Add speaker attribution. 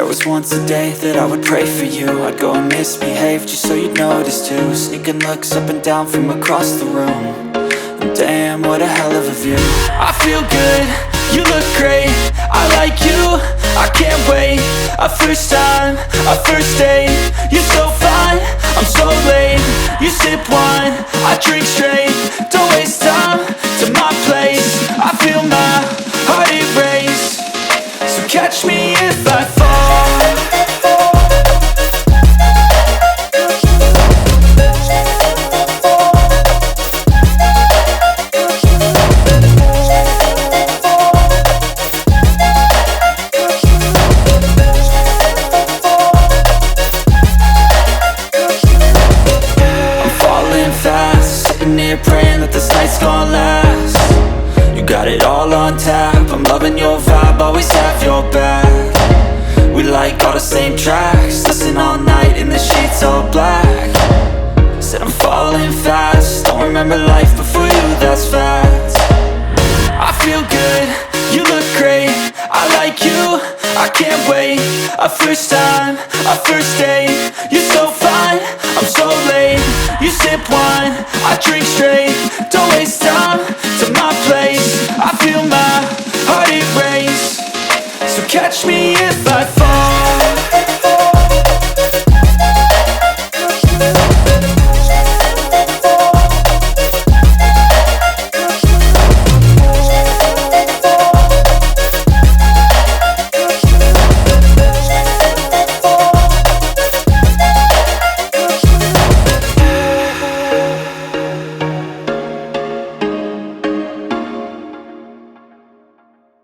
Speaker 1: was once a day that I would pray for you. I'd go and misbehave just so you'd notice too. Sneaking looks up and down from across the room. And damn, what a hell of a view. I feel good, you look great, I like you, I can't wait. A first time, a first date. You're so fine, I'm so late. You sip wine, I drink straight. Don't waste time to my place. I feel my heart erase. So catch me if I fall. Praying that this night's gonna last. You got it all on tap, I'm loving your vibe, always have your back. We like all the same tracks, listen all night in the sheets all black. Said I'm falling fast, don't remember life before you, that's fact. I feel good, you look great, I like you, I can't wait. A first time, a first date. You're so fine, I'm so late. You sip wine, I drink straight. Don't waste time to my place. I feel my heart erase. So catch me if I